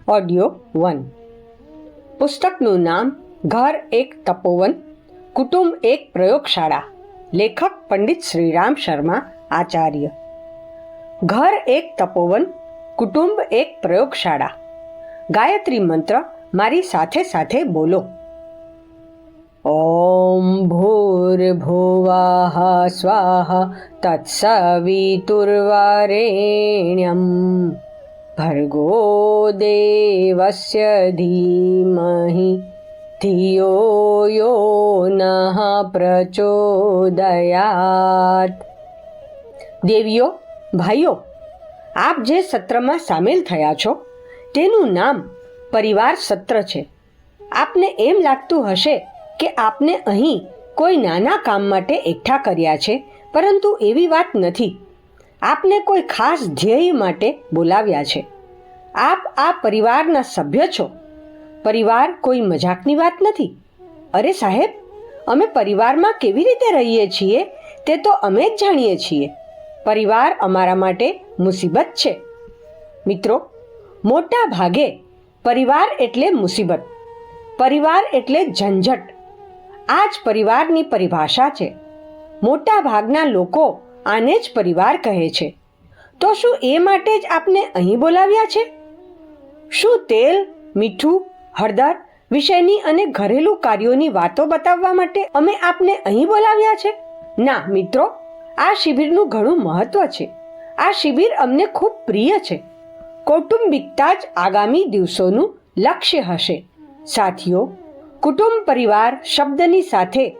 Audio 1. પુસ્તકનું નામ ઘર એક તપોવન, કુટુંબ એક પ્રયોગશાળા. લેખક પંડિત શ્રીરામ શર્મા આચાર્ય. ઘર એક તપોવન, કુટુંબ એક પ્રયોગશાળા. ગાયત્રી મંત્ર મારી સાથે સાથે બોલો. ઓમ ભૂર્ભુવઃ સ્વાહા તત્સવિતુર્વરેણ્યમ ભર્ગો દેવસ્ય ધીમહિ ધિયો યો નઃ પ્રચોદયાત. દેવીઓ, ભાઈઓ, આપ જે સત્રમાં સામેલ થયા છો તેનું નામ પરિવાર સત્ર છે. આપને એમ લાગતું હશે કે આપને અહીં કોઈ નાના કામ માટે એકઠા કર્યા છે, પરંતુ એવી વાત નથી. આપને કોઈ ખાસ ધ્યેય માટે બોલાવ્યા છે. આપ આ પરિવારના સભ્ય છો. પરિવાર કોઈ મજાકની વાત નથી. અરે સાહેબ, અમે પરિવારમાં કેવી રીતે રહીએ છીએ તે તો અમે જ જાણીએ છીએ. પરિવાર અમારા માટે મુસીબત છે. મિત્રો, મોટા ભાગે પરિવાર એટલે મુસીબત, પરિવાર એટલે ઝંઝટ. આ જ પરિવારની પરિભાષા છે. મોટા ભાગના લોકો આને જ પરિવાર કહે છે. તો શું એ માટે જ આપને અહીં બોલાવ્યા છે? શું તેલ, મીઠું, હળદર વિશેની અને ઘરેલું કાર્યોની વાતો બતાવવા માટે અમે આપને અહીં બોલાવ્યા છે? ના મિત્રો, આ શિબિરનું ઘણું મહત્વ છે. આ શિબિર અમને ખૂબ પ્રિય છે. કૌટુંબિકતા જ આગામી દિવસોનું લક્ષ્ય હશે. સાથીઓ, કુટુંબ પરિવાર શબ્દની સાથે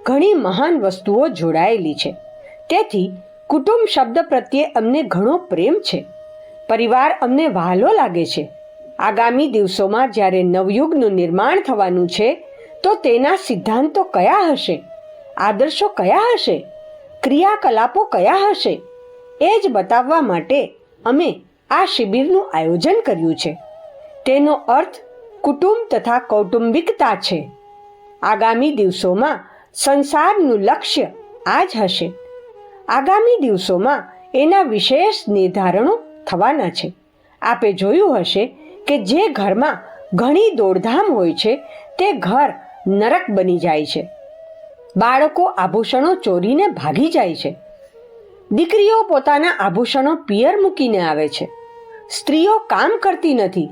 ઘણી મહાન વસ્તુઓ જોડાયેલી છે. તેથી કુટુંબ શબ્દ પ્રત્યે અમને ઘણો પ્રેમ છે. પરિવાર અમને વહાલો લાગે છે. આગામી દિવસોમાં જ્યારે નવયુગનું નિર્માણ થવાનું છે, તો તેના સિદ્ધાંતો કયા હશે, આદર્શો કયા હશે, ક્રિયાકલાપો કયા હશે, એ જ બતાવવા માટે અમે આ શિબિરનું આયોજન કર્યું છે. તેનો અર્થ કુટુંબ તથા કૌટુંબિકતા છે. આગામી દિવસોમાં સંસારનું લક્ષ્ય આ જ હશે. આગામી દિવસોમાં એના વિશેષ નિર્ધારણો થવાના છે. આપે જોયું હશે કે જે ઘરમાં ઘણી દોડધામ હોય છે તે ઘર નરક બની જાય છે. બાળકો આભૂષણો ચોરીને ભાગી જાય છે. દીકરીઓ પોતાના આભૂષણો પિયર મૂકીને આવે છે. સ્ત્રીઓ કામ કરતી નથી.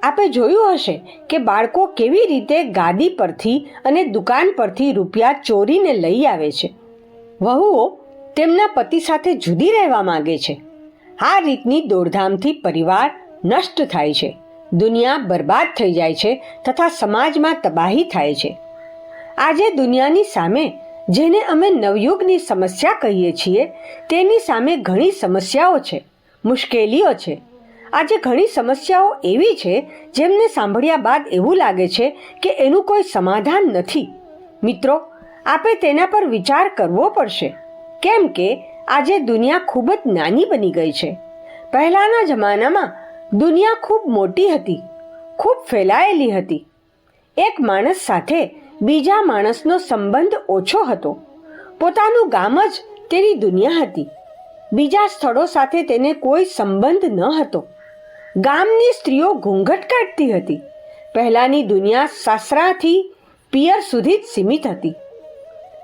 આપે જોયું હશે કે બાળકો કેવી રીતે ગાદી પરથી અને દુકાન પરથી રૂપિયા ચોરીને લઈ આવે છે. વહુઓ તેમના પતિ સાથે જુદી રહેવા માંગે છે. આ રીતની દોડધામથી પરિવાર નષ્ટ થાય છે, દુનિયા બરબાદ થઈ જાય છે તથા સમાજમાં તબાહી થાય છે. આજે દુનિયાની સામે જેને અમે નવયુગની સમસ્યા કહીએ છીએ, તેની સામે ઘણી સમસ્યાઓ છે, મુશ્કેલીઓ છે. આજે ઘણી સમસ્યાઓ એવી છે જેમને સાંભળ્યા બાદ એવું લાગે છે કે એનું કોઈ સમાધાન નથી. મિત્રો, આપે તેના પર વિચાર કરવો પડશે. કેમ કે આજે દુનિયા ખૂબ જ નાની બની ગઈ છે. પહેલાના જમાનામાં દુનિયા ખૂબ મોટી હતી, ખૂબ ફેલાયેલી હતી. એક માણસ સાથે બીજા માણસનો સંબંધ ઓછો હતો. પોતાનું ગામ જ તેની દુનિયા હતી. બીજા સ્થળો સાથે તેને કોઈ સંબંધ ન હતો. ગામની સ્ત્રીઓ ઘૂંઘટ કાઢતી હતી. પહેલાની દુનિયા સાસરાથી પિયર સુધી જ સીમિત હતી.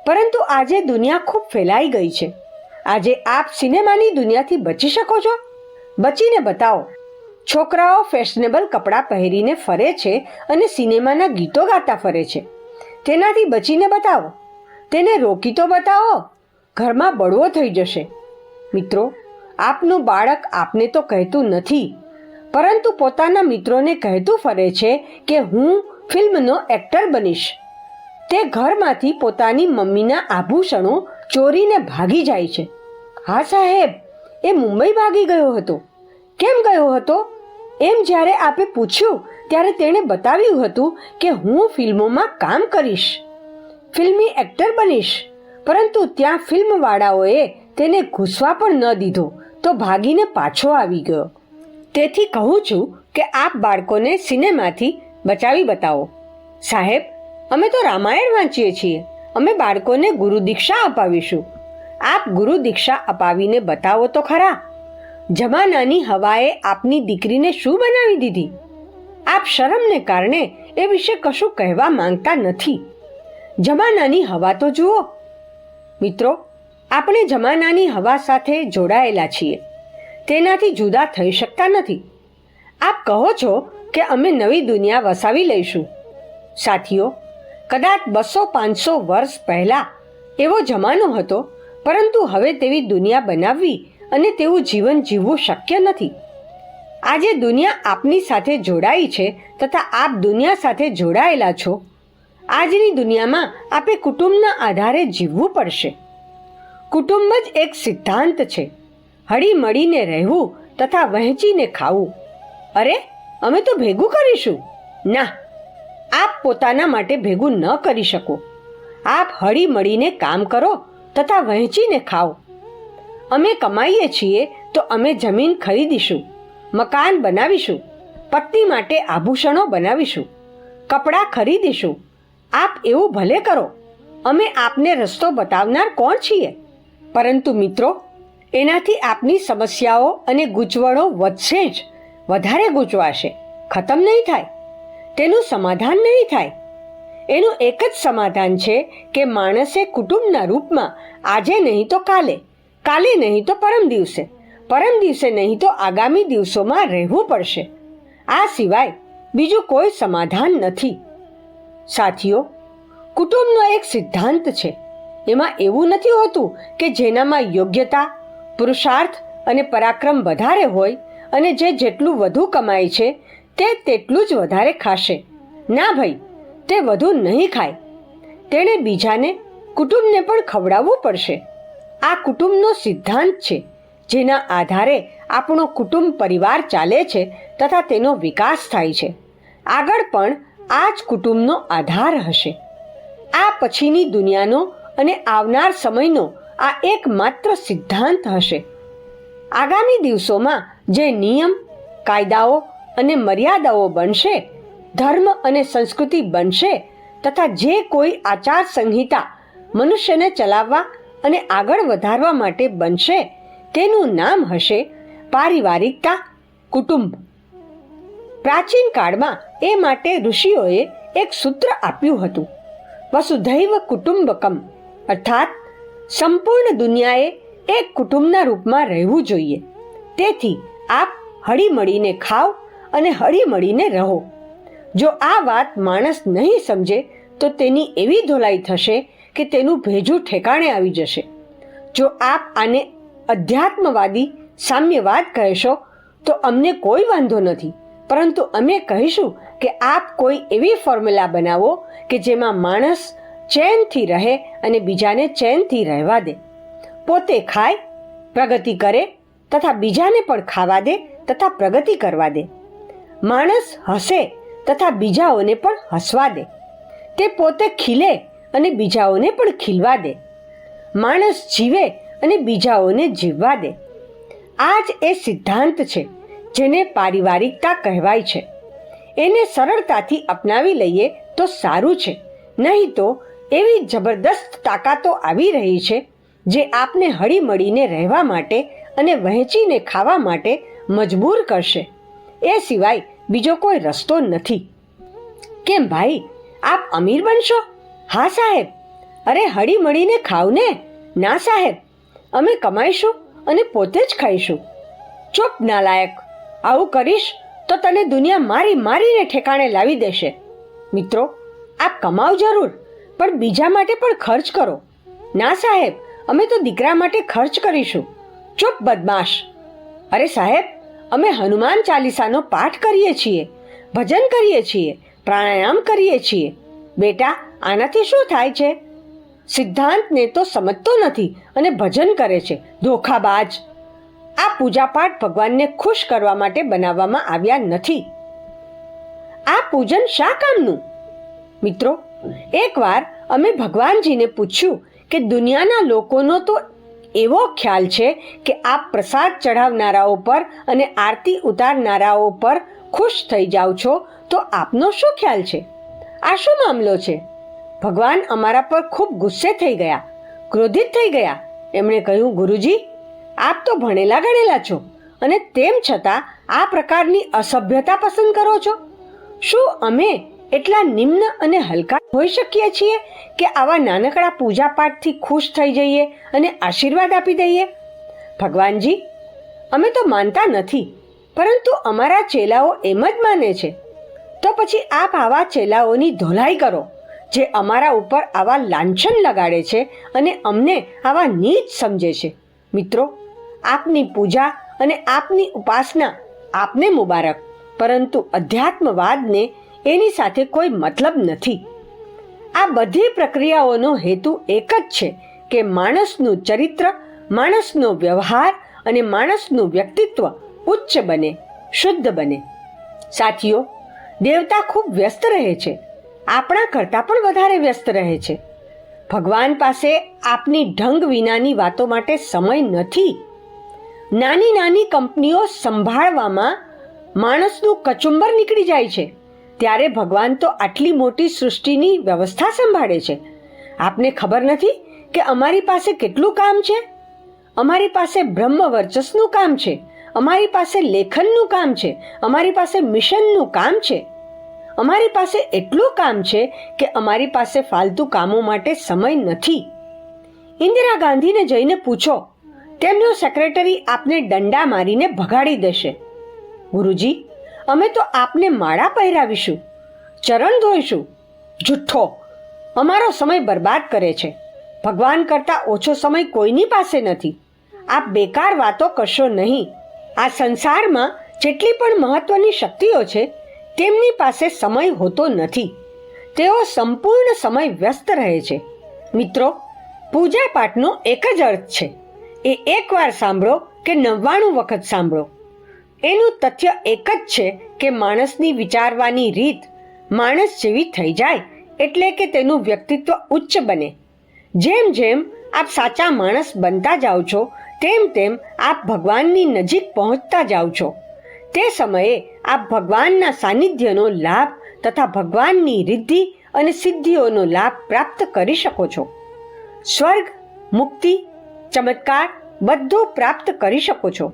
પરંતુ આજે દુનિયા ખૂબ ફેલાઈ ગઈ છે. આજે આપ સિનેમાની દુનિયાથી બચી શકો છો? બચીને બતાવો. છોકરાઓ ફેશનેબલ કપડાં પહેરીને ફરે છે અને સિનેમાના ગીતો ગાતા ફરે છે. તેનાથી બચીને બતાવો. તેને રોકી તો બતાવો. ઘરમાં બળવો થઈ જશે. મિત્રો, આપનું બાળક આપને તો કહેતું નથી, પરંતુ પોતાના મિત્રોને કહેતું ફરે છે કે હું ફિલ્મનો એક્ટર બનીશ. તે ઘરમાંથી પોતાની મમ્મીના આભૂષણો ચોરીને ભાગી જાય છે. હા સાહેબ, એ મુંબઈ ભાગી ગયો હતો. કેમ ગયો હતો એમ જ્યારે આપે પૂછ્યું ત્યારે તેણે બતાવ્યું હતું કે હું ફિલ્મોમાં કામ કરીશ, ફિલ્મી એક્ટર બનીશ. પરંતુ ત્યાં ફિલ્મવાળાઓએ તેને ઘૂસવા પણ ન દીધો તો ભાગીને પાછો આવી ગયો. તેથી કહું છું કે આપ બાળકોને સિનેમાથી બચાવી બતાવો. સાહેબ, અમે તો રામાયણ વાંચીએ છીએ. અમે બાળકોને ગુરુ દીક્ષા અપાવીશું. આપ ગુરુ દીક્ષા અપાવીને બતાવો તો ખરા. જમાનાની હવાએ આપની દીકરીને શું બનાવી દીધી? આપ શરમને કારણે એ વિશે કશું કહેવા માંગતા નથી. જમાનાની હવા તો જુઓ. મિત્રો, આપણે જમાનાની હવા સાથે જોડાયેલા છીએ, તેનાથી જુદા થઈ શકતા નથી. આપ કહો છો કે અમે નવી દુનિયા વસાવી લઈશું. સાથીઓ, કદાચ 200-500 વર્ષ પહેલા એવો જમાનો હતો, પરંતુ હવે તેવી દુનિયા બનાવવી અને તેવું જીવન જીવવું શક્ય નથી. આજે દુનિયા આપની સાથે જોડાઈ છે તથા આપ દુનિયા સાથે જોડાયેલા છો. આજની દુનિયામાં આપે કુટુંબના આધારે જીવવું પડશે. કુટુંબ જ એક સિદ્ધાંત છે. હળી મળીને રહેવું તથા વહેંચીને ખાવું. અરે, અમે તો ભેગું કરીશું. ના, આપ પોતાના માટે ભેગું ન કરી શકો. આપ હળી મળીને કામ કરો તથા વહેંચીને ખાઓ. અમે કમાઈએ છીએ તો અમે જમીન ખરીદીશું, મકાન બનાવીશું, પત્ની માટે આભૂષણો બનાવીશું, કપડાં ખરીદીશું. આપ એવું ભલે કરો. અમે આપને રસ્તો બતાવનાર કોણ છીએ? પરંતુ મિત્રો, એનાથી આપની સમસ્યાઓ અને ગૂંચવણો વધશે જ, વધારે ગૂંચવાશે, ખતમ નહીં થાય. તેનું સમાધાન નહીં થાય. એનું એક જ સમાધાન છે કે માણસે કુટુંબના રૂપમાં આજે નહીં તો કાલે, કાલે નહીં તો પરમ દિવસે, પરમ દિવસે નહીં તો આગામી દિવસોમાં રહેવું પડશે. આ સિવાય બીજું કોઈ સમાધાન નથી. સાથીઓ, કુટુંબનો એક સિદ્ધાંત છે. એમાં એવું નથી હોતું કે જેનામાં યોગ્યતા, પુરુષાર્થ અને પરાક્રમ વધારે હોય અને જે જેટલું વધુ કમાય છે તે તેટલું જ વધારે ખાશે. ના ભાઈ, તે વધુ નહીં ખાય. તેણે બીજાને, કુટુંબને પણ ખવડાવવું પડશે. આ કુટુંબનો સિદ્ધાંત છે, જેના આધારે આપણો કુટુંબ પરિવાર ચાલે છે તથા તેનો વિકાસ થાય છે. આગળ પણ આ જ કુટુંબનો આધાર હશે. આ પછીની દુનિયાનો અને આવનાર સમયનો આ એકમાત્ર સિદ્ધાંત હશે. આગામી દિવસોમાં જે નિયમ, કાયદાઓ અને મર્યાદાઓ બનશે, ધર્મ અને સંસ્કૃતિ બનશે તથા જે કોઈ આચાર સંહિતા મનુષ્યને ચલાવવા અને આગળ વધારવા માટે બનશે, તેનું નામ હશે પારિવારિકતા, કુટુંબ. પ્રાચીન કાળમાં એ માટે ઋષિઓએ એક સૂત્ર આપ્યું હતું, વસુધૈવ કુટુંબકમ, અર્થાત સંપૂર્ણ દુનિયાએ એક કુટુંબના રૂપમાં રહેવું જોઈએ. તેથી આપ હળી મળીને ખાઓ અને હળી મળીને રહો. જો આ વાત માણસ નહીં સમજે તો તેની એવી ધોલાઈ થશે કે તેનું ભેજું ઠેકાણે આવી જશે. જો આપ આને અધ્યાત્મવાદી સામ્યવાદ કહેશો તો અમને કોઈ વાંધો નથી, પરંતુ અમે કહીશું કે આપ કોઈ એવી ફોર્મ્યુલા બનાવો કે જેમાં માણસ ચેનથી રહે અને બીજાને ચેનથી રહેવા દે, પોતે ખાય, પ્રગતિ કરે તથા બીજાને પણ ખાવા દે તથા પ્રગતિ કરવા દે. માણસ હસે તથા બીજાઓને પણ હસવા દે. તે પોતે ખીલે અને બીજાઓને પણ ખીલવા દે. માણસ જીવે અને બીજાઓને જીવવા દે. આ જ એ સિદ્ધાંત છે જેને પારિવારિકતા કહેવાય છે. એને સરળતાથી અપનાવી લઈએ તો સારું છે, નહીં તો એવી જબરદસ્ત તાકાતો આવી રહી છે જે આપને હળી મળીને રહેવા માટે અને વહેંચીને ખાવા માટે મજબૂર કરશે. એ સિવાય બીજો કોઈ રસ્તો નથી. કેમ ભાઈ, આપ અમીર બનશો? હા સાહેબ. અરે, હળી મળીને ખાવ ને. ના સાહેબ, અમે કમાઈશું અને પોતે જ ખાઈશું. ચૂપ નાલાયક, આવું કરીશ તો તને દુનિયા મારી મારીને ઠેકાણે લાવી દેશે. મિત્રો, આપ કમાવ જરૂર, પણ બીજા માટે પણ ખર્ચ કરો. ના સાહેબ, અમે તો દીકરા માટે ખર્ચ કરીશું. ચૂપ બદમાશ. અરે સાહેબ, અમે હનુમાન ચાલીસાનો પાઠ કરીએ છીએ, ભજન કરીએ છીએ, પ્રાણાયામ કરીએ છીએ. બેટા, આનાથી શું થાય છે? સિદ્ધાંતને તો સમજતો નથી અને ભજન કરે છે. ધોખાબાજ. આ પૂજાપાઠ ભગવાનને ખુશ કરવા માટે બનાવવામાં આવ્યા નથી. આ પૂજન શા કામનું? મિત્રો, એકવાર અમે ભગવાનજીને પૂછ્યું કે દુનિયાના લોકોનો તો એવો ખ્યાલ છે કે આપ પ્રસાદ ચઢાવનારાઓ પર અને આરતી ઉતારનારાઓ પર ખુશ થઈ જાઓ છો, તો આપનો શું ખ્યાલ છે? આ શું મામલો છે? ભગવાન અમારા પર ખૂબ ગુસ્સે થઈ ગયા, ક્રોધિત થઈ ગયા. એમણે કહ્યું, ગુરુજી, આપ તો ભણેલા ગણેલા છો અને તેમ છતાં આ પ્રકારની અસભ્યતા પસંદ કરો છો. શું અમે એટલા નિમ્ન અને હલકા હોઈ શકીએ છીએ કે આવા નાનકડા પૂજા પાઠથી ખુશ થઈ જઈએ અને આશીર્વાદ આપી દઈએ? ભગવાનજી, અમે તો માનતા નથી, પરંતુ અમારા ચેલાઓ એમ જ માને છે. તો પછી આપ આવા ચેલાઓની ધોલાઈ કરો જે અમારા ઉપર આવા લાંછન લગાડે છે અને અમને આવા નીચ સમજે છે. મિત્રો, આપની પૂજા અને આપની ઉપાસના આપને મુબારક, પરંતુ અધ્યાત્મવાદને એની સાથે કોઈ મતલબ નથી. આ બધી પ્રક્રિયાઓનો હેતુ એક જ છે કે માણસનું ચરિત્ર, માણસનો વ્યવહાર અને માણસનું વ્યક્તિત્વ ઉચ્ચ બને, શુદ્ધ બને. સાથીઓ, દેવતા ખૂબ વ્યસ્ત રહે છે, આપણા કરતાં પણ વધારે વ્યસ્ત રહે છે. ભગવાન પાસે આપની ઢંગ વિનાની વાતો માટે સમય નથી. નાની નાની કંપનીઓ સંભાળવામાં માણસનું કચુંબર નીકળી જાય છે, ત્યારે ભગવાન તો આટલી મોટી સૃષ્ટિની વ્યવસ્થા સંભાળે છે. આપને ખબર નથી કે અમારી પાસે કેટલું કામ છે? અમારી પાસે બ્રહ્મ વર્ચસ્સનું કામ છે, અમારી પાસે લેખનનું કામ છે, અમારી પાસે મિશનનું કામ છે. અમારી પાસે એટલું કામ છે કે અમારી પાસે ફાલતુ કામો માટે સમય નથી. ઇન્દિરા ગાંધીને જઈને પૂછો, તેમનો સેક્રેટરી આપને દંડા મારીને ભગાડી દેશે. ગુરુજી, અમે તો આપને માળા પહેરાવીશું, ચરણ ધોઈશું. જુઠ્ઠો, અમારો સમય બરબાદ કરે છે. ભગવાન કરતાં ઓછો સમય કોઈની પાસે નથી. આપ બેકાર વાતો કરશો નહીં. આ સંસારમાં જેટલી પણ મહત્વની શક્તિઓ છે તેમની પાસે સમય હોતો નથી. તેઓ સંપૂર્ણ સમય વ્યસ્ત રહે છે. મિત્રો, પૂજા પાઠનો એક જ અર્થ છે. એ એકવાર સાંભળો કે 99 વખત સાંભળો. એનું તથ્ય એક જ છે કે માણસની વિચારવાની રીત માણસ જેવી થઈ જાય એટલે કે તેનું વ્યક્તિત્વ ઉચ્ચ બને. જેમ જેમ આપ સાચા માણસ બનતા જાઓ છો તેમ તેમ આપ ભગવાનની નજીક પહોંચતા જાઓ છો. તે સમયે આપ ભગવાનના સાનિધ્યનો લાભ તથા ભગવાનની રિદ્ધિ અને સિદ્ધિઓનો લાભ પ્રાપ્ત કરી શકો છો. સ્વર્ગ, મુક્તિ, ચમત્કાર બધું પ્રાપ્ત કરી શકો છો.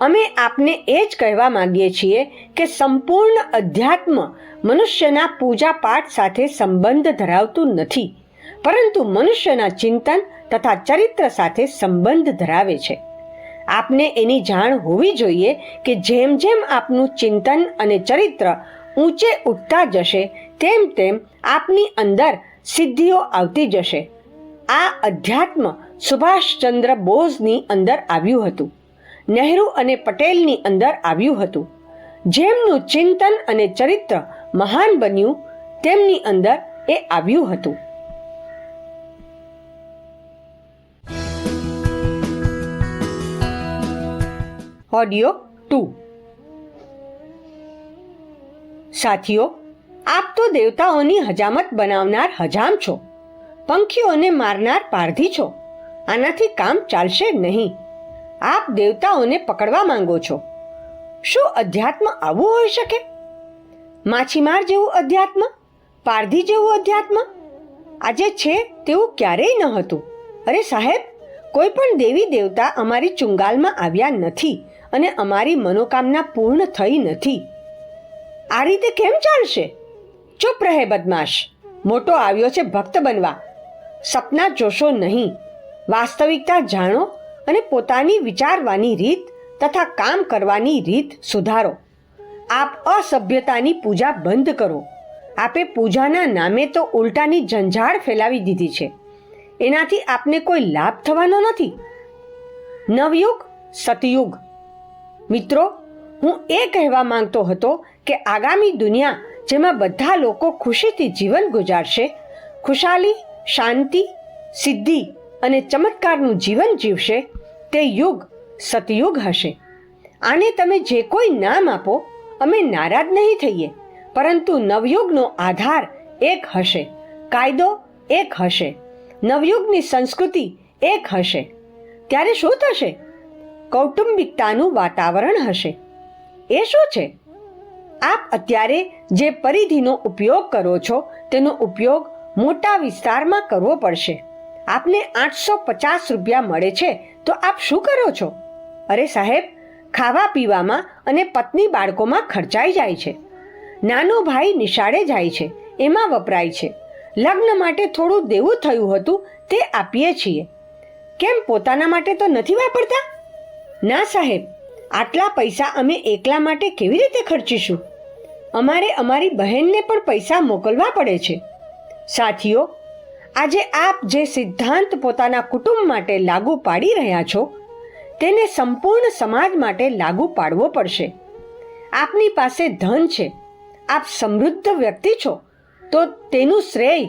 અમે આપને એ જ કહેવા માંગીએ છીએ કે સંપૂર્ણ અધ્યાત્મ મનુષ્યના પૂજા પાઠ સાથે સંબંધ ધરાવતું નથી, પરંતુ મનુષ્યના ચિંતન તથા ચરિત્ર સાથે સંબંધ ધરાવે છે. આપને એની જાણ હોવી જોઈએ કે જેમ જેમ આપનું ચિંતન અને ચરિત્ર ઊંચે ઉઠતા જશે તેમ તેમ આપની અંદર સિદ્ધિઓ આવતી જશે. આ અધ્યાત્મ સુભાષચંદ્ર બોઝની અંદર આવ્યું હતું, નહેરુ અને પટેલની અંદર આવ્યું હતું. જેમનું ચિંતન અને ચરિત્ર મહાન બન્યું તેમની અંદર એ આવ્યું હતું. ઓડિયો 2. સાથીઓ, આપ તો દેવતાઓની હજામત બનાવનાર હજામ છો, પંખીઓને મારનાર પારધી છો. આનાથી કામ ચાલશે નહીં. આપ દેવતાઓને પકડવા માંગો છો. શું અધ્યાત્મ આવું હોઈ શકે? માછીમાર જેવું અધ્યાત્મ, પારધી જેવું અધ્યાત્મ આજે છે તેવું ક્યારેય ન હતું. અરે સાહેબ, કોઈ પણ દેવી દેવતા અમારી ચુંગાલમાં આવ્યા નથી અને અમારી મનોકામના પૂર્ણ થઈ નથી. આ રીતે કેમ ચાલશે? ચૂપ રહે બદમાશ. મોટો આવ્યો છે ભક્ત બનવા. સપના જોશો નહીં, વાસ્તવિકતા જાણો અને પોતાની વિચારવાની રીત તથા કામ કરવાની રીત સુધારો. આપ અસભ્યતાની પૂજા બંધ કરો. આપે પૂજાના નામે તો ઉલટાની ઝંઝાળ ફેલાવી દીધી છે. એનાથી આપને કોઈ લાભ થવાનો નથી. નવયુગ, સતયુગ. મિત્રો, હું એ કહેવા માંગતો હતો કે આગામી દુનિયા જેમાં બધા લોકો ખુશીથી જીવન ગુજારશે, ખુશાલી, શાંતિ, સિદ્ધિ અને ચમત્કારનું જીવન જીવશે, તે યુગ સતયુગ હશે. આને તમે જે કોઈ નામ આપો, અમે નારાજ નહીં થઈએ, પરંતુ નવયુગનો આધાર એક હશે, કાયદો એક હશે, નવયુગની સંસ્કૃતિ એક હશે. ત્યારે શું થશે? કૌટુંબિકતાનું વાતાવરણ હશે. એ શું છે? આપ અત્યારે જે પરિધિનો ઉપયોગ કરો છો તેનો ઉપયોગ મોટા વિસ્તારમાં કરવો પડશે. આપને 850 રૂપિયા મળે છે તો આપ શું કરો છો? અરે સાહેબ, ખાવા પીવામાં અને પત્ની બાળકોમાં ખર્ચાઈ જાય છે. નાનો ભાઈ નિશાળે જાય છે, એમાં વપરાય છે. લગ્ન માટે થોડું દેવું થયું હતું, તે આપીએ છીએ. કેમ પોતાના માટે તો નથી વાપરતા? ના સાહેબ, આટલા પૈસા અમે એકલા માટે કેવી રીતે ખર્ચીશું? અમારે અમારી બહેનને પણ પૈસા મોકલવા પડે છે. સાથીઓ, આજે આપ જે સિદ્ધાંત પોતાના કુટુંબ માટે લાગુ પાડી રહ્યા છો, તેને સંપૂર્ણ સમાજ માટે લાગુ પાડવો પડશે. આપની પાસે ધન છે, આપ સમૃદ્ધ વ્યક્તિ છો, તો તેનું શ્રેય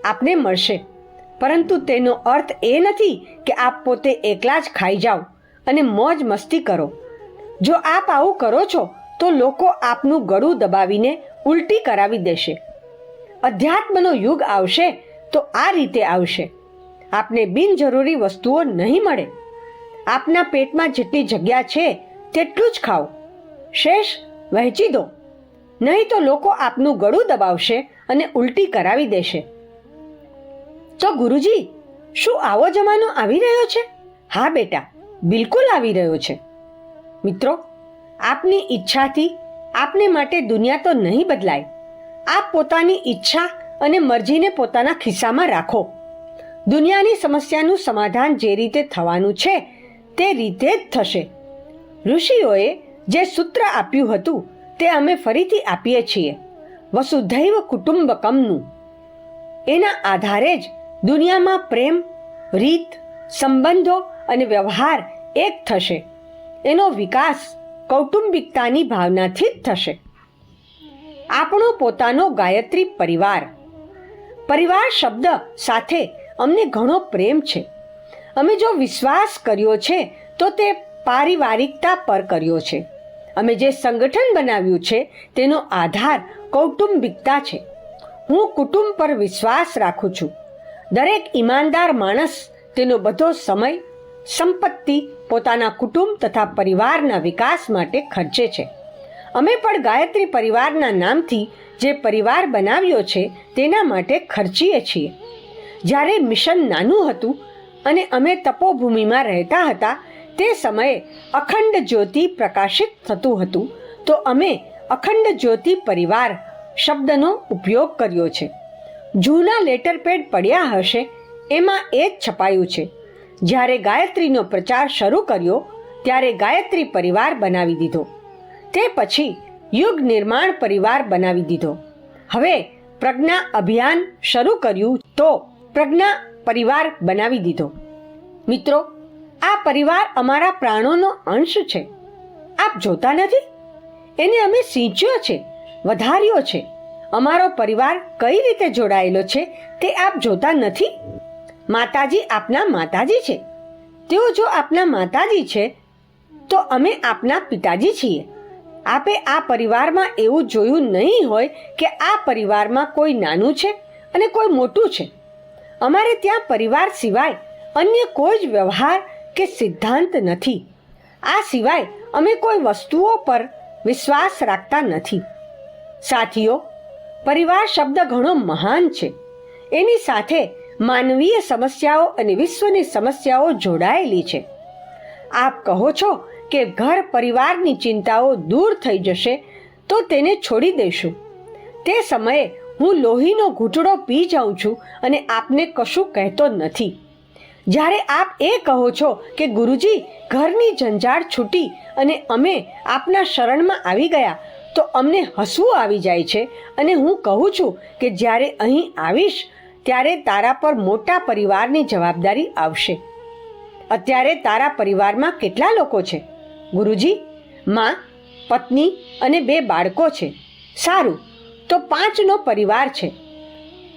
આપને મળશે. પરંતુ તેનો અર્થ એ નથી કે આપ પોતે એકલા જ ખાઈ જાઓ અને મોજ મસ્તી કરો. જો આપ આવું કરો છો તો લોકો આપનું ગળું દબાવીને ઉલટી કરાવી દેશે. અધ્યાત્મનો યુગ આવશે તો આ રીતે આવશે. આપને બિનજરૂરી વસ્તુઓ નહીં મળે. આપના પેટમાં જેટલી જગ્યા છે તેટલું જ ખાઓ, શેષ વહેંચી દો. નહીં તો લોકો આપનું ગળું દબાવશે અને ઉલટી કરાવી દેશે. તો ગુરુજી, શું આવો જમાનો આવી રહ્યો છે? હા બેટા, બિલકુલ આવી રહ્યો છે. મિત્રો, આપની ઈચ્છાથી આપને માટે દુનિયા તો નહીં બદલાય. આપ પોતાની ઈચ્છા અને મરજીને પોતાના ખિસ્સામાં રાખો. દુનિયાની સમસ્યાનું સમાધાન જે રીતે થવાનું છે તે રીતે જ થશે. ઋષિઓએ જે સૂત્ર આપ્યું હતું તે અમે ફરીથી આપીએ છીએ, વસુધૈવ કુટુંબકમનું. એના આધારે જ દુનિયામાં પ્રેમ, રીત, સંબંધો અને વ્યવહાર એક થશે. એનો વિકાસ કૌટુંબિકતાની ભાવનાથી જ થશે. આપણો પોતાનો ગાયત્રી પરિવાર. પરિવાર શબ્દ સાથે અમને ઘણો પ્રેમ છે. અમે જો વિશ્વાસ કર્યો છે તો તે પારિવારિકતા પર કર્યો છે. અમે જે સંગઠન બનાવ્યું છે તેનો આધાર કૌટુંબિકતા છે. હું કુટુંબ પર વિશ્વાસ રાખું છું. દરેક ઈમાનદાર માણસ તેનો બધો સમય, સંપત્તિ પોતાના કુટુંબ તથા પરિવારના વિકાસ માટે ખર્ચે છે. અમે પણ ગાયત્રી પરિવારના નામથી જે પરિવાર બનાવ્યો છે તેના માટે ખર્ચીએ છીએ. જ્યારે મિશન નાનું હતું અને અમે તપોભૂમિમાં રહેતા હતા તે સમયે અખંડ જ્યોતિ પ્રકાશિત થતું હતું, તો અમે અખંડ જ્યોતિ પરિવાર શબ્દનો ઉપયોગ કર્યો છે. જૂના લેટરપેડ પડ્યા હશે, એમાં એ જ છપાયું છે. જ્યારે ગાયત્રીનો પ્રચાર શરૂ કર્યો ત્યારે ગાયત્રી પરિવાર બનાવી દીધો. તે પછી યુગ નિર્માણ પરિવાર બનાવી દીધો. હવે પ્રજ્ઞા અભિયાન શરૂ કર્યું તો પ્રજ્ઞા પરિવાર બનાવી દીધો. મિત્રો, આ પરિવાર અમારા પ્રાણોનો અંશ છે. આપ જોતા નથી? એને અમે સિંચ્યો છે, વધાર્યો છે. અમારો પરિવાર કઈ રીતે જોડાયેલો છે તે આપ જોતા નથી? માતાજી આપના માતાજી છે. તેઓ જો આપના માતાજી છે તો અમે આપના પિતાજી છીએ. આપે આ પરિવારમાં એવું જોયું નહીં હોય કે આ પરિવારમાં કોઈ નાનું છે અને કોઈ મોટું છે. અમારે ત્યાં પરિવાર સિવાય અન્ય કોઈ જ વ્યવહાર કે સિદ્ધાંત નથી. આ સિવાય અમે કોઈ વસ્તુઓ પર વિશ્વાસ રાખતા નથી. સાથીઓ, પરિવાર શબ્દ ઘણો મહાન છે. એની સાથે માનવીય સમસ્યાઓ અને વિશ્વની સમસ્યાઓ જોડાયેલી છે. આપ કહો છો કે ઘર પરિવારની ચિંતાઓ દૂર થઈ જશે તો તેને છોડી દઈશું. તે સમયે હું લોહીનો ઘૂંટડો પી જાઉં છું અને આપને કશું કહેતો નથી. જ્યારે આપ એ કહો છો કે ગુરુજી, ઘરની ઝંઝાળ છૂટી અને અમે આપના શરણમાં આવી ગયા, તો અમને હસવું આવી જાય છે અને હું કહું છું કે જ્યારે અહીં આવીશ ત્યારે તારા પર મોટા પરિવારની જવાબદારી આવશે. અત્યારે તારા પરિવારમાં કેટલા લોકો છે? ગુરુજી, માં, પત્ની અને 2 બાળકો છે. સારું, તો 5નો પરિવાર છે.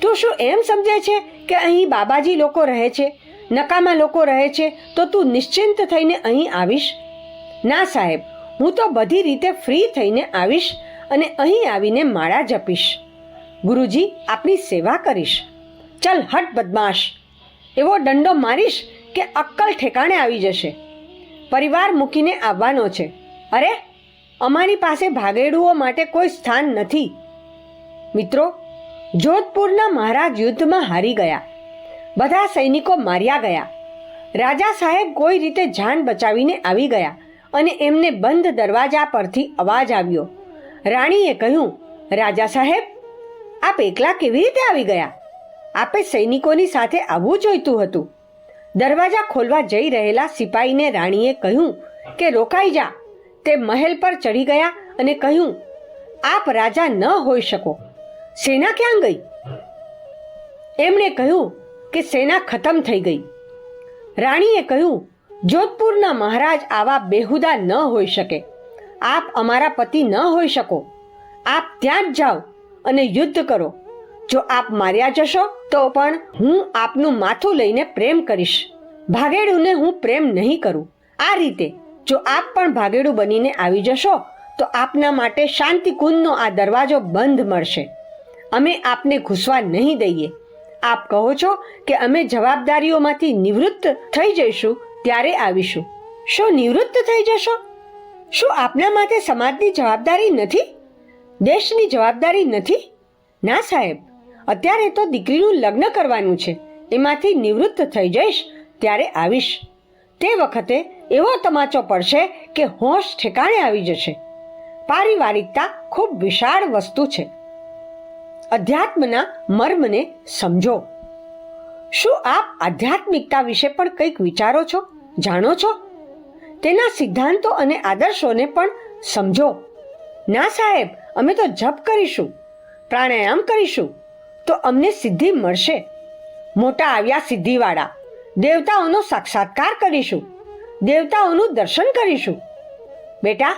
તું શું એમ સમજે છે કે અહીં બાબાજી લોકો રહે છે, નકામા લોકો રહે છે, તો તું નિશ્ચિંત થઈને અહીં આવીશ? ના સાહેબ, હું તો બધી રીતે ફ્રી થઈને આવીશ અને અહીં આવીને માળા જપીશ. ગુરુજી, આપની સેવા કરીશ. ચલ હટ બદમાશ! એવો દંડો મારીશ કે અક્કલ ઠેકાણે આવી જશે. પરિવાર મૂકીને આવવાનો છે. અરે, અમારી પાસે ભાગેડુઓ માટે કોઈ સ્થાન નથી. મિત્રો, જોધપુરના મહારાજ યુદ્ધમાં હારી ગયા. બધા સૈનિકો માર્યા ગયા. રાજા સાહેબ કોઈ રીતે જાન બચાવીને આવી ગયા અને એમને બંધ દરવાજા પરથી અવાજ આવ્યો. રાણીએ કહ્યું, રાજા સાહેબ, આપ એકલા કેવી રીતે આવી ગયા? આપે સૈનિકોની સાથે આવવું જોઈતું હતું. દરવાજા ખોલવા જઈ રહેલા સિપાહીને રાણીએ કહ્યું કે રોકાઈ જા. તે મહેલ પર ચડી ગયા અને કહ્યું, આપ રાજા ન હોઈ શકો. સેના ક્યાં ગઈ? એમણે કહ્યું કે સેના ખતમ થઈ ગઈ. રાણીએ કહ્યું, જોધપુરના મહારાજ આવા બેહુદા ન હોઈ શકે. આપ અમારા પતિ ન હોઈ શકો. આપ ત્યાં જ જાઓ અને યુદ્ધ કરો. જો આપ માર્યા જશો તો પણ હું આપનું માથું લઈને પ્રેમ કરીશ. ભાગેડુને હું પ્રેમ નહીં કરું. આ રીતે જો આપ પણ ભાગેડું બનીને આવી જશો તો આપના માટે શાંતિકુંજનો આ દરવાજો બંધ મળશે. અમે આપને ઘૂસવા નહીં દઈએ. આપ કહો છો કે અમે જવાબદારીઓમાંથી નિવૃત્ત થઈ જઈશું ત્યારે આવીશું. શું નિવૃત્ત થઈ જશો? શું આપના માટે સમાજની જવાબદારી નથી? દેશની જવાબદારી નથી? ના સાહેબ, અત્યારે તો દીકરીનું લગ્ન કરવાનું છે. એમાંથી નિવૃત્ત થઈ જઈશ ત્યારે આવીશ. તે વખતે એવો તમાચો પડશે કે હોશ ઠેકાણે આવી જશે. પારિવારિકતા ખૂબ વિશાળ વસ્તુ છે. અધ્યાત્મના મર્મને સમજો. શું આપ આધ્યાત્મિકતા વિશે પણ કંઈક વિચારો છો, જાણો છો? તેના સિદ્ધાંતો અને આદર્શોને પણ સમજો. ના સાહેબ, અમે તો જપ કરીશું, પ્રાણાયામ કરીશું તો અમને સિદ્ધિ મળશે. મોટા આવ્યા સિદ્ધિવાળા, દેવતાઓનો સાક્ષાત્કાર કરીશું, દેવતાઓનું દર્શન કરીશું. બેટા,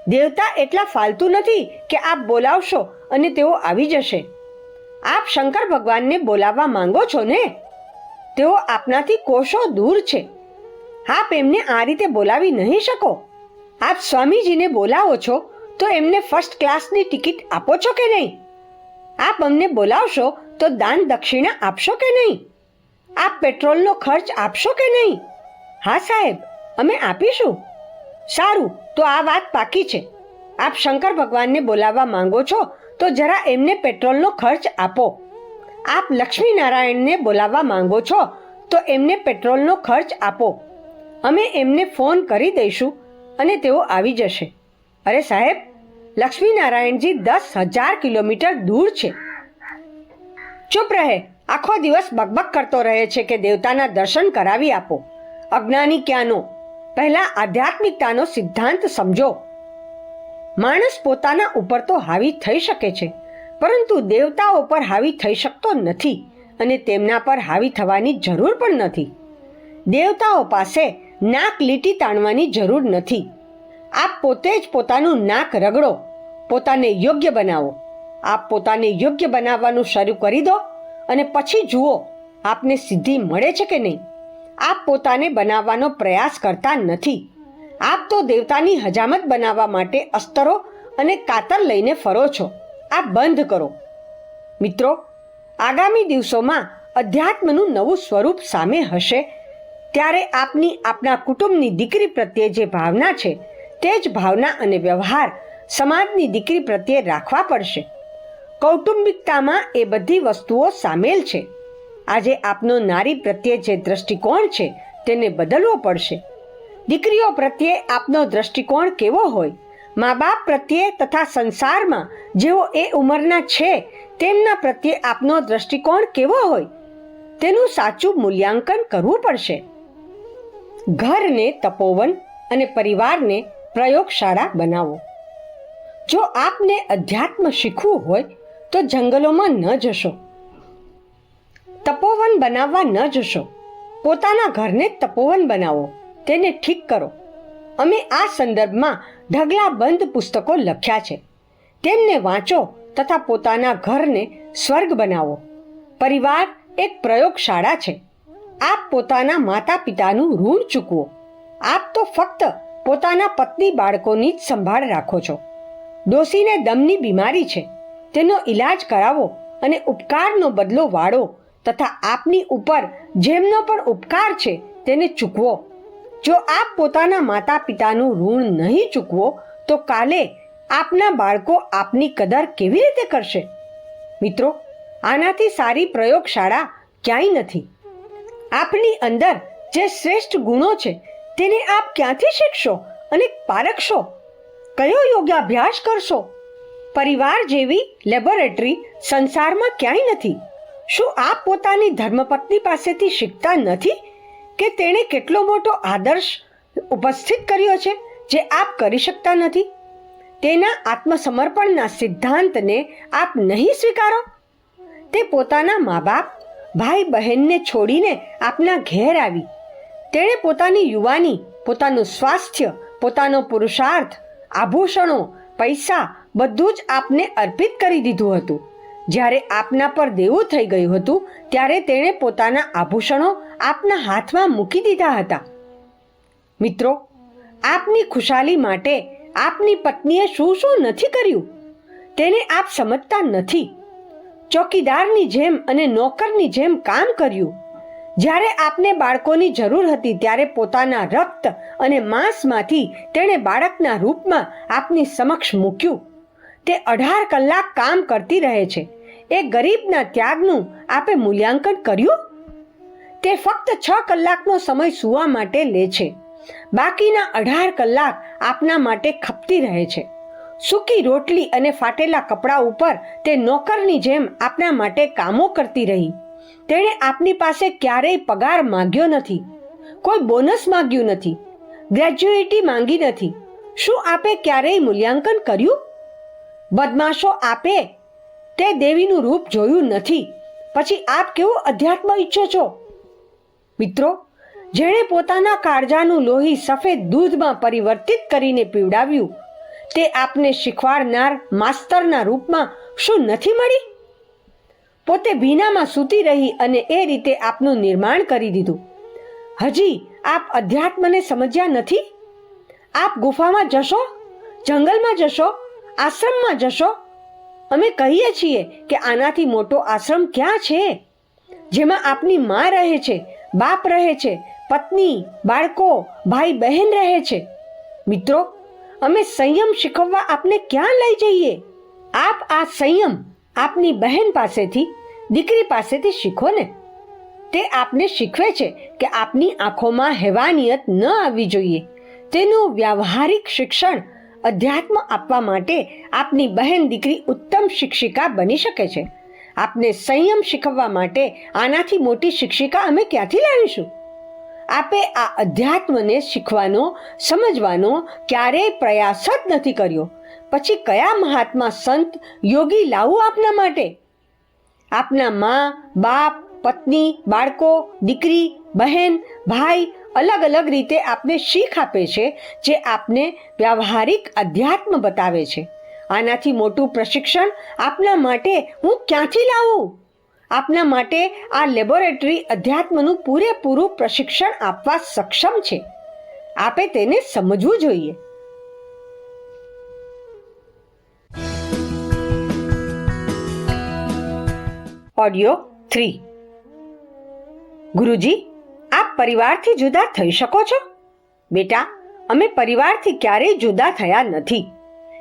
દેવતા એટલા ફાલતુ નથી કે આપ બોલાવશો અને તેઓ આવી જશે. આપ શંકર ભગવાનને બોલાવવા માંગો છો ને? તેઓ આપનાથી કોષો દૂર છે. આપ એમને આ રીતે બોલાવી નહીં શકો. આપ સ્વામીજીને બોલાવો છો તો એમને ફર્સ્ટ ક્લાસની ટિકિટ આપો છો કે નહીં? આપ અમને બોલાવશો તો દાન દક્ષિણા આપશો કે નહીં? આપ પેટ્રોલનો ખર્ચ આપશો કે નહીં? હા સાહેબ, અમે આપીશું. સારું, તો આ વાત પાકી છે. આપ શંકર ભગવાનને બોલાવવા માંગો છો તો જરા એમને પેટ્રોલનો ખર્ચ આપો. આપ લક્ષ્મીનારાયણને બોલાવવા માંગો છો તો એમને પેટ્રોલનો ખર્ચ આપો. અમે એમને ફોન કરી દઈશું અને તેઓ આવી જશે. અરે સાહેબ, લક્ષ્મીનારાયણજી 10,000 કિલોમીટર દૂર છે. ચૂપ રહે. આખો દિવસ બકબક કરતો રહે છે કે દેવતાના દર્શન કરાવી આપો. અજ્ઞાની ક્યાંનો. પહેલા આધ્યાત્મિકતાનો સિદ્ધાંત સમજો. માણસ પોતાના ઉપર તો હાવી થઈ શકે છે, પરંતુ દેવતાઓ પર હાવી થઈ શકતો નથી અને તેમના પર હાવી થવાની જરૂર પણ નથી. દેવતાઓ પાસે નાક લીટી તાણવાની જરૂર નથી. આપ પોતે જ પોતાનું નાક રગડો, પોતાને યોગ્ય બનાવો. આપ પોતાને યોગ્ય બનાવવાનું શરૂ કરી દો અને પછી જુઓ આપને સિદ્ધિ મળે છે કે નહીં. આપ પોતાને બનાવવાનો પ્રયાસ કરતા નથી. આપ તો દેવતાની હજામત બનાવવા માટે અસ્તરો અને કાતર લઈને ફરો છો. આ બંધ કરો. મિત્રો, આગામી દિવસોમાં અધ્યાત્મનું નવું સ્વરૂપ સામે હશે ત્યારે આપના કુટુંબની દીકરી પ્રત્યે જે ભાવના છે તે જ ભાવના અને વ્યવહાર સમાજની દીકરી પ્રત્યે રાખવા પડશે. કૌટુંબિકતામાં એ બધી વસ્તુઓ સામેલ છે. આજે આપનો નારી પ્રત્યે જે દ્રષ્ટિકોણ છે તેને બદલવો પડશે. દીકરીઓ પ્રત્યે આપનો દ્રષ્ટિકોણ કેવો હોય, મા બાપ પ્રત્યે તથા સંસારમાં જેઓ એ ઉંમરના છે તેમના પ્રત્યે આપનો દ્રષ્ટિકોણ કેવો હોય, તેનું સાચું મૂલ્યાંકન કરવું પડશે. ઘરને તપોવન અને પરિવારને પ્રયોગશાળા બનાવો. જો આપને અધ્યાત્મ શીખવું હોય તો જંગલોમાં ન જશો, તપોવન બનાવવા ન જશો. પોતાના ઘરને તપોવન બનાવો, તેને ઠીક કરો. અમે આ સંદર્ભમાં ઢગલાબંધ પુસ્તકો લખ્યા છે. તેમને વાંચો તથા પોતાના ઘરને સ્વર્ગ બનાવો. પરિવાર એક પ્રયોગશાળા છે. આપ પોતાના માતા પિતાનું ઋણ ચૂકવો. આપ તો ફક્ત પોતાના પત્ની બાળકોની જ સંભાળ રાખો છો. ડોશીને દમની બીમારી છે, તેનો ઈલાજ કરાવો અને ઉપકારનો બદલો વાળો તથા આપની ઉપર જેમનો પણ ઉપકાર છે તેને ચૂકવો. જો આપ પોતાના માતા પિતાનું ઋણ નહીં ચૂકવો તો કાલે આપના બાળકો આપની કદર કેવી રીતે કરશે? મિત્રો, આનાથી સારી પ્રયોગશાળા ક્યાંય નથી. આપની અંદર જે શ્રેષ્ઠ ગુણો છે તેને આપ ક્યાંથી શીખશો અને પારખશો? કયો યોગાભ્યાસ કરશો? પરિવાર જેવી લેબોરેટરી સંસારમાં ક્યાંય નથી. શું આપ પોતાની ધર્મપત્ની પાસેથી શીખતા નથી કે તેણે કેટલો મોટો આદર્શ ઉપસ્થિત કર્યો છે જે આપ કરી શકતા નથી? તેના આત્મસમર્પણના સિદ્ધાંતને આપ નહીં સ્વીકારો? તે પોતાના મા બાપ, ભાઈ બહેનને છોડીને આપના ઘેર આવી. તેણે પોતાની યુવાની, પોતાનું સ્વાસ્થ્ય, પોતાનો પુરુષાર્થ, આભૂષણો, પૈસા બધું જ આપને અર્પિત કરી દીધું હતું. જ્યારે આપના પર દેવું થઈ ગયું હતું ત્યારે તેણે પોતાના આભૂષણો આપના હાથમાં મૂકી દીધા હતા. મિત્રો, આપની ખુશાલી માટે આપની પત્નીએ શું શું નથી કર્યું તેને આપ સમજતા નથી. ચોકીદારની જેમ અને નોકરની જેમ કામ કર્યું. જ્યારે આપને બાળકોની જરૂર હતી ત્યારે પોતાના રક્ત અને માંસમાંથી તેણે બાળકના રૂપમાં આપની સમક્ષ મૂક્યું. તે 18 કલાક કામ કરતી રહે છે. એ ગરીબના ત્યાગનું આપે મૂલ્યાંકન કર્યું? તે ફક્ત 6 કલાકનો સમય સૂવા માટે લે છે. બાકીના 18 કલાક આપના માટે ખપતી રહે છે. સૂકી રોટલી અને ફાટેલા કપડાં ઉપર તે નોકરની જેમ આપના માટે કામો કરતી રહી. તેણે આપની પાસે ક્યારેય પગાર માંગ્યો નથી, કોઈ બોનસ માંગ્યું નથી, ગ્રેજ્યુએટી માંગી નથી. શું આપે ક્યારેય મૂલ્યાંકન કર્યું? બદમાશો, આપે તે દેવીનું રૂપ જોયું નથી, પછી આપ કેવું અધ્યાત્મ ઈચ્છો છો? મિત્રો, જેણે પોતાના કાળજાનું લોહી સફેદ દૂધમાં પરિવર્તિત કરીને પીવડાવ્યું, તે આપને શીખવાડનાર માસ્તરના રૂપમાં શું નથી મળી? પોતે ભીનામાં સૂતી રહી અને એ રીતે આપનું નિર્માણ કરી દીધું. હજી આપ અધ્યાત્મને સમજ્યા નથી? આપ ગુફામાં જશો, જંગલમાં જશો, આશ્રમમાં જશો. અમે કહીએ છીએ કે આનાથી મોટો આશ્રમ ક્યાં છે, જેમાં આપની મા રહે છે, બાપ રહે છે, પત્ની, બાળકો, ભાઈ બહેન રહે છે. મિત્રો, અમે સંયમ શીખવવા આપને ક્યાં લઈ જઈએ? આપ આ સંયમ આપની બહેન પાસેથી, દીકરી પાસેથી શીખો ને. તે આપને શીખવે છે કે આપની આંખોમાં હેવાનિયત ન આવવી જોઈએ. તેનું વ્યાવહારિક શિક્ષણ, અધ્યાત્મ આપવા માટે આપની બહેન દીકરી ઉત્તમ શિક્ષિકા બની શકે છે. આપને સંયમ શીખવવા માટે આનાથી મોટી શિક્ષિકા અમે ક્યાંથી લાવીશું? આપે આ અધ્યાત્મને શીખવાનો, સમજવાનો ક્યારેય પ્રયાસ જ નથી કર્યો. પછી કયા મહાત્મા, સંત, યોગી લાવું આપના માટે? આપના મા, બાપ, પત્ની, બાળકો, દીકરી, બહેન, ભાઈ અલગ અલગ રીતે આપને શીખ આપે છે, જે આપને વ્યાવહારિક અધ્યાત્મ બતાવે છે. આનાથી મોટું પ્રશિક્ષણ આપના માટે હું ક્યાંથી લાવું? આપના માટે આ લેબોરેટરી અધ્યાત્મનું પૂરેપૂરું પ્રશિક્ષણ આપવા સક્ષમ છે. આપે તેને સમજવું જોઈએ. ઓડિયો 3. ગુરુજી, આપ પરિવારથી જુદા થઈ શકો છો? બેટા, અમે પરિવારથી ક્યારેય જુદા થયા નથી.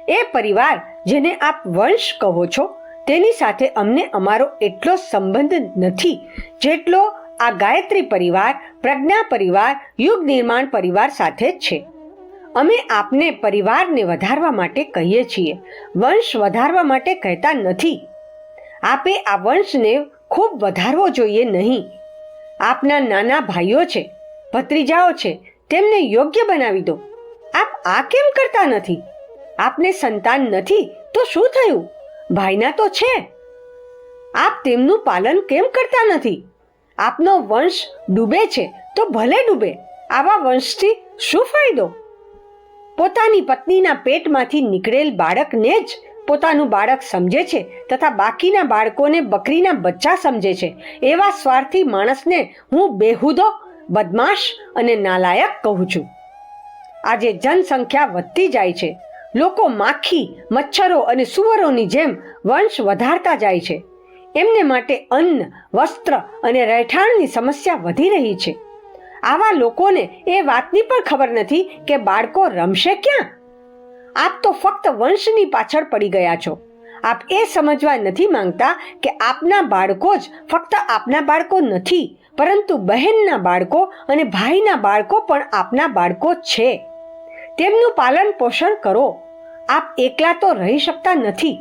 એ પરિવાર જેને આપ વંશ કહો છો તેની સાથે અમને અમારો એટલો સંબંધ નથી જેટલો આ ગાયત્રી પરિવાર, પ્રજ્ઞા પરિવાર, યુગ નિર્માણ પરિવાર સાથે જ છે. અમે આપને પરિવારને વધારવા માટે કહીએ છીએ, વંશ વધારવા માટે કહેતા નથી. આપે આ વંશને ખૂબ વધારવો જોઈએ નહીં. આપના નાના ભાઈઓ છે, ભત્રીજાઓ છે, તેમને યોગ્ય બનાવી દો. આપ આ કેમ કરતા નથી? આપને સંતાન નથી તો શું થયું? ભાઈના તો છે. આપ તેમનું પાલન કેમ કરતા નથી? આપનો વંશ ડૂબે છે તો ભલે ડૂબે, આવા વંશથી શું ફાયદો? પોતાની પત્નીના પેટમાંથી નીકળેલ બાળકને જ પોતાનું બાળક સમજે છે તથા બાકીના બાળકોને બકરીના બચ્ચા સમજે છે. એવા સ્વાર્થી માણસને હું બેહુદો, બદમાશ અને નાલાયક કહું છું. આજે જનસંખ્યા વધતી જાય છે. લોકો માખી, મચ્છરો અને સુવરોની જેમ વંશ વધારતા જાય છે. એમને માટે અન્ન, વસ્ત્ર અને રહેઠાણની સમસ્યા વધી રહી છે. આવા લોકોને એ વાતની પણ ખબર નથી કે બાળકો રમશે ક્યાં. આપ તો ફક્ત વંશની પાછળ પડી ગયા છો. આપ એ સમજવા નથી માંગતા કે આપના બાળકો જ ફક્ત આપના બાળકો નથી, પરંતુ બહેનના બાળકો અને ભાઈના બાળકો પણ આપના બાળકો છે. તેમનું પાલન પોષણ કરો. આપ એકલા તો રહી શકતા નથી,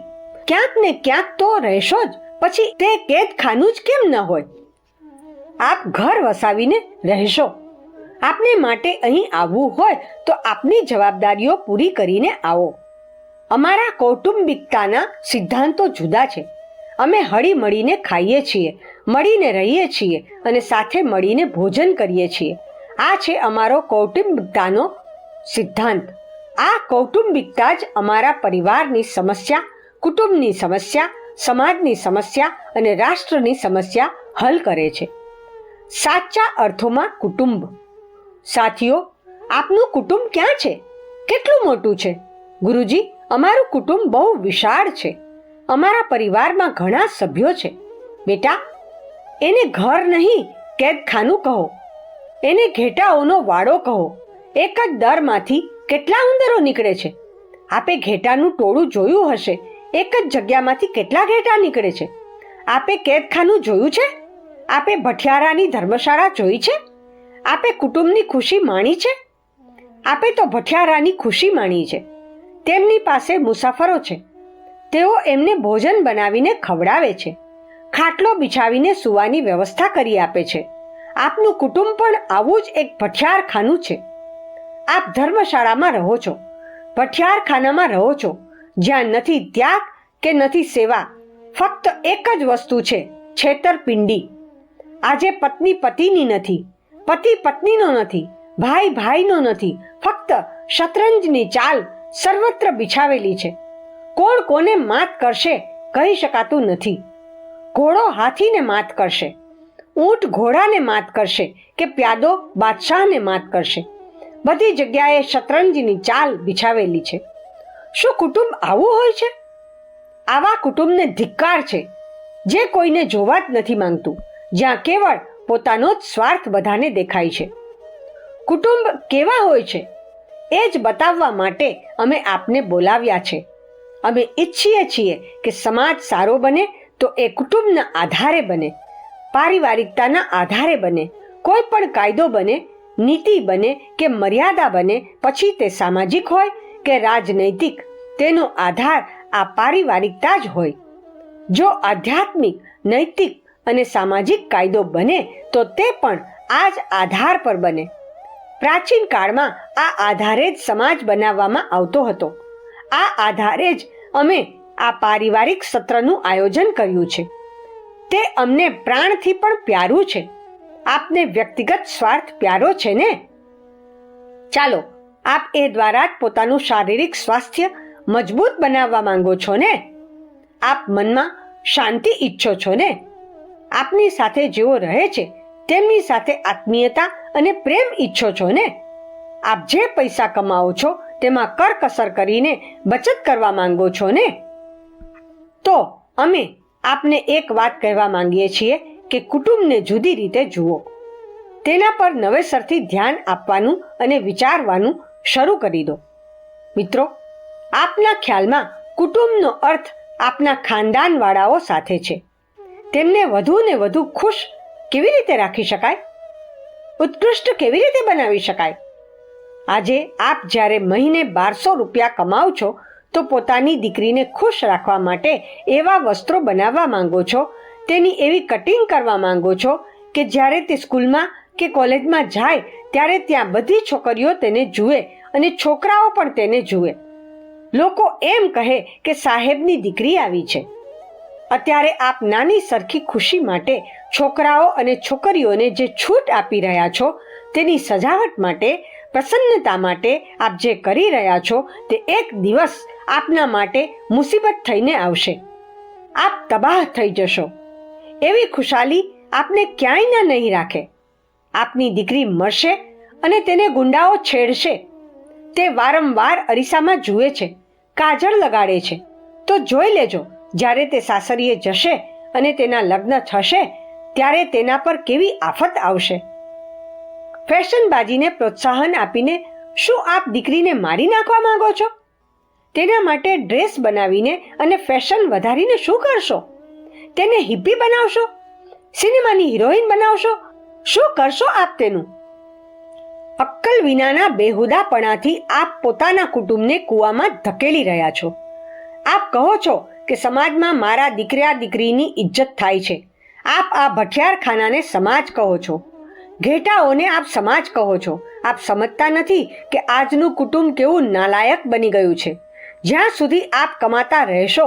ક્યાંક ને ક્યાંક તો રહેશો જ, પછી તે કેદખાનું જ કેમ ન હોય? આપ ઘર વસાવીને રહેશો. આપને માટે અહીં આવવું હોય તો આપની જવાબદારીઓ પૂરી કરીને આવો. અમારા કૌટુંબિકતાના સિદ્ધાંતો જુદા છે. અમે હળી મળીને ખાઈએ છીએ, મળીને રહીએ છીએ અને સાથે મળીને ભોજન કરીએ છીએ. આ છે અમારો કૌટુંબિકતાનો સિદ્ધાંત. આ કૌટુંબિકતા જ અમારા પરિવારની સમસ્યા, કુટુંબની સમસ્યા, સમાજની સમસ્યા અને રાષ્ટ્રની સમસ્યા હલ કરે છે. સાચા અર્થોમાં કુટુંબ. સાથીઓ, આપનું કુટુંબ ક્યાં છે? કેટલું મોટું છે? ગુરુજી, અમારું કુટુંબ બહુ વિશાળ છે. અમારા પરિવારમાં ઘણા સભ્યો છે. બેટા, એને ઘર નહીં કેદખાનું કહો, એને ઘેટાઓનો વાડો કહો. એક જ દરમાંથી કેટલા ઉંદરો નીકળે છે? આપે ઘેટાનું ટોળું જોયું હશે. એક જ જગ્યામાંથી કેટલા ઘેટા નીકળે છે? આપે કેદખાનું જોયું છે? આપે ભઠિયારાની ધર્મશાળા જોઈ છે? આપે કુટુંબની ખુશી માણી છે? આપે તો ભઠિયારાની ખુશી માણી છે. તેમની પાસે મુસાફરો છે. તેઓ એમને ભોજન બનાવીને ખવડાવે છે, ખાટલો બિછાવીને સૂવાની વ્યવસ્થા કરી આપે છે. આપનું કુટુંબ પણ આવું જ એક ભઠિયારખાનું છે. આપ ધર્મશાળામાં રહો છો, ભઠિયારખાનામાં રહો છો, જ્યાં નથી ત્યાગ કે નથી સેવા. ફક્ત એક જ વસ્તુ છે, છેતરપિંડી. આજે પત્ની પતિની નથી, પતિ પત્નીનો નથી, ભાઈ ભાઈનો નથી. ફક્ત શતરંજની ચાલ સર્વત્ર બિછાવેલી છે. કોણ કોને માત કરશે કહી શકાતું નથી. ઘોડો હાથીને માત કરશે, ઊંટ ઘોડાને માત કરશે કે પ્યાદો બાદશાહને માત કરશે. બધી જગ્યાએ શતરંજની ચાલ બિછાવેલી છે. શું કુટુંબ આવું હોય છે? આવા કુટુંબને ધિક્કાર છે, જે કોઈને જોવા જ નથી માંગતું, જ્યાં કેવળ પોતાનો જ સ્વાર્થ બધાને દેખાય છે. કુટુંબ કેવા હોય છે એ જ બતાવવા માટે અમે આપને બોલાવ્યા છે. અમે ઈચ્છીએ છીએ કે સમાજ સારો બને તો એ કુટુંબના આધારે બને, પારિવારિકતાના આધારે બને. કોઈ પણ કાયદો બને, નીતિ બને કે મર્યાદા બને, પછી તે સામાજિક હોય કે રાજનૈતિક, તેનો આધાર આ પારિવારિકતા જ હોય. જો આધ્યાત્મિક, નૈતિક અને સામાજિક કાયદો બને તો તે પણ આ જ આધાર પર બને. પ્રાચીન કાળમાં આ આધારે જ સમાજ બનાવવામાં આવતો હતો. આ આધારે જ અમે આ પારિવારિક સત્રનું આયોજન કર્યું છે. તે અમને પ્રાણથી પણ પ્યારું છે. આપને વ્યક્તિગત સ્વાર્થ પ્યારો છે ને? ચાલો, આપ એ દ્વારા જ પોતાનું શારીરિક સ્વાસ્થ્ય મજબૂત બનાવવા માંગો છો ને? આપ મનમાં શાંતિ ઈચ્છો છો ને? આપની સાથે જેઓ રહે છે તેમની સાથે આત્મીયતા અને પ્રેમ ઈચ્છો છો ને? આપ જે પૈસા કમાઓ છો તેમાં કરકસર કરીને બચત કરવા માંગો છો ને? તો અમે આપને એક વાત કહેવા માંગીએ છીએ કે કુટુંબને જુદી રીતે જુઓ. તેના પર નવેસરથી ધ્યાન આપવાનું અને વિચારવાનું શરૂ કરી દો. મિત્રો, આપના ખ્યાલમાં કુટુંબનો અર્થ આપના ખાનદાનવાળાઓ સાથે છે. તેમને વધુ ને વધુ ખુશ કેવી રીતે રાખી શકાય? ઉત્કૃષ્ટ કેવી રીતે બનાવી શકાય? આજે આપ જ્યારે મહિને 1200 રૂપિયા કમાવ છો તો પોતાની દીકરીને ખુશ રાખવા માટે એવા વસ્ત્રો બનાવવા માંગો છો, તેની એવી કટિંગ કરવા માંગો છો કે જ્યારે તે સ્કૂલમાં કે કોલેજમાં જાય ત્યારે ત્યાં બધી છોકરીઓ તેને જુએ અને છોકરાઓ પણ તેને જુએ. લોકો એમ કહે કે સાહેબની દીકરી આવી છે. અત્યારે આપ નાની સરખી ખુશી માટે છોકરાઓ અને છોકરીઓને જે છૂટ આપી રહ્યા છો, તેની સજાવટ માટે, પ્રસન્નતા માટે આપ જે કરી રહ્યા છો તે એક દિવસ આપના માટે મુસીબત થઈને આવશે. આપ તબાહ થઈ જશો. એવી ખુશાલી આપને ક્યાંય નહીં રાખે. આપની દીકરી મળશે અને તેને ગુંડાઓ છેડશે. તે વારંવાર અરીસામાં જુએ છે, કાજળ લગાડે છે. તો જોઈ લેજો, જ્યારે તે સાસરીએ જશે અને તેના લગ્ન થશે ત્યારે તેના પર કેવી આફત આવશે. ફેશનબાજીને પ્રોત્સાહન આપીને શું આપ દીકરીને મારી નાખવા માંગો છો? તેના માટે ડ્રેસ બનાવીને અને ફેશન વધારીને શું કરશો? તેને હિપ્પી બનાવશો? સિનેમાની હિરોઈન બનાવશો? શું કરશો આપ તેનું? અક્કલ વિનાના બેહુદાપણાથી આપ પોતાના કુટુંબને કૂવામાં ધકેલી રહ્યા છો. આપ કહો છો કે સમાજમાં મારા દીકરા દીકરીની ઇજ્જત થાય છે. આપ આ ભઠિયારખાનાને સમાજ કહો છો. ઘેટાઓને આપ સમાજ કહો છો. આપ સમજતા નથી કે આજનું કુટુંબ કેવું નાલાયક બની ગયું છે. જ્યાં સુધી આપ કમાતા રહેશો,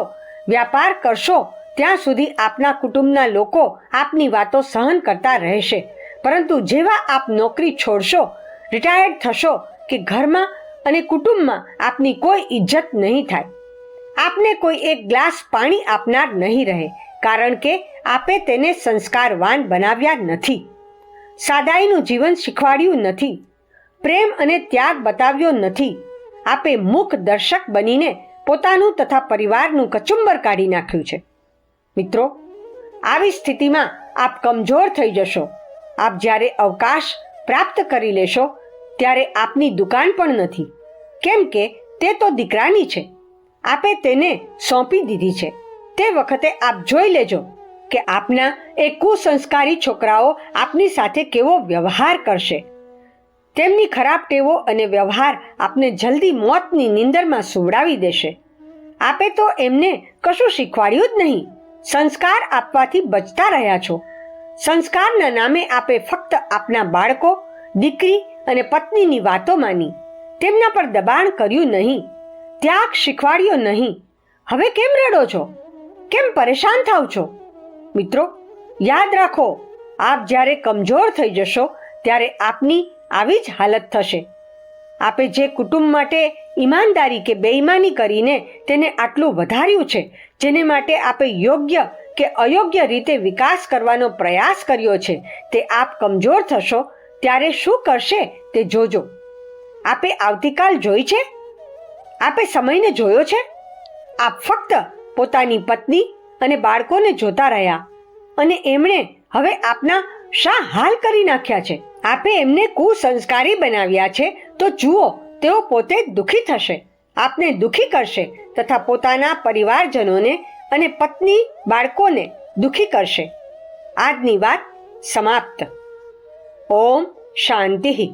વ્યાપાર કરશો, ત્યાં સુધી આપના કુટુંબના લોકો આપની વાતો સહન કરતા રહેશે. પરંતુ જેવા આપ નોકરી છોડશો, રિટાયર્ડ થશો કે ઘરમાં અને કુટુંબમાં આપની કોઈ ઇજ્જત નહીં થાય. આપને કોઈ એક ગ્લાસ પાણી આપનાર નહીં રહે, કારણ કે આપે તેને સંસ્કારવાન બનાવ્યા નથી. સાદાઈનું જીવન શીખવાડ્યું નથી. પ્રેમ અને ત્યાગ બતાવ્યો નથી. આપે મુખ દર્શક બનીને પોતાનું તથા પરિવારનું કચુંબર કાઢી નાખ્યું છે. મિત્રો, આવી સ્થિતિમાં આપ કમજોર થઈ જશો. આપ જ્યારે અવકાશ પ્રાપ્ત કરી લેશો ત્યારે આપની દુકાન પણ નથી, કેમ કે તે તો દીકરાની છે. આપે તેને સોંપી દીધી છે. તે વખતે આપ જોઈ લેજો કે આપના એ કુસંસ્કારી છોકરાઓ આપની સાથે કેવો વ્યવહાર કરશે. તેમની ખરાબ ટેવો અને વ્યવહાર આપને જલ્દી મોતની નીંદરમાં સુવડાવી દેશે. આપે તો એમને કશું શીખવાડ્યું જ નહીં. સંસ્કાર આપવાથી બચતા રહ્યા છો. સંસ્કારના નામે આપે ફક્ત આપના બાળકો, દીકરી અને પત્નીની વાતો માની. તેમના પર દબાણ કર્યું નહીં. ત્યાગ શીખવાડ્યો નહીં. હવે કેમ રડો છો? કેમ પરેશાન થાવ છો? મિત્રો, યાદ રાખો, આપ જ્યારે કમજોર થઈ જશો ત્યારે આપની આવી જ હાલત થશે. આપે જે કુટુંબ માટે ઈમાનદારી કે બેઈમાની કરીને તેને આટલું વધાર્યું છે, જેને માટે આપે યોગ્ય કે અયોગ્ય રીતે વિકાસ કરવાનો પ્રયાસ કર્યો છે, તે આપ કમજોર થશો ત્યારે શું કરશે તે જોજો. આપે આવતીકાલ જોઈ છે? આપે સમયને જોયો છે? આપ ફક્ત પોતાની પત્ની અને બાળકોને જોતા રહ્યા અને એમણે હવે આપના શા હાલ કરી નાખ્યા છે. આપે એમને કુસંસ્કારી બનાવ્યા છે, તો જુઓ, તેઓ પોતે દુઃખી થશે, આપને દુઃખી કરશે તથા પોતાના પરિવારજનોને અને પત્ની બાળકોને દુઃખી કરશે. આજની વાત સમાપ્ત. ઓમ શાંતિ.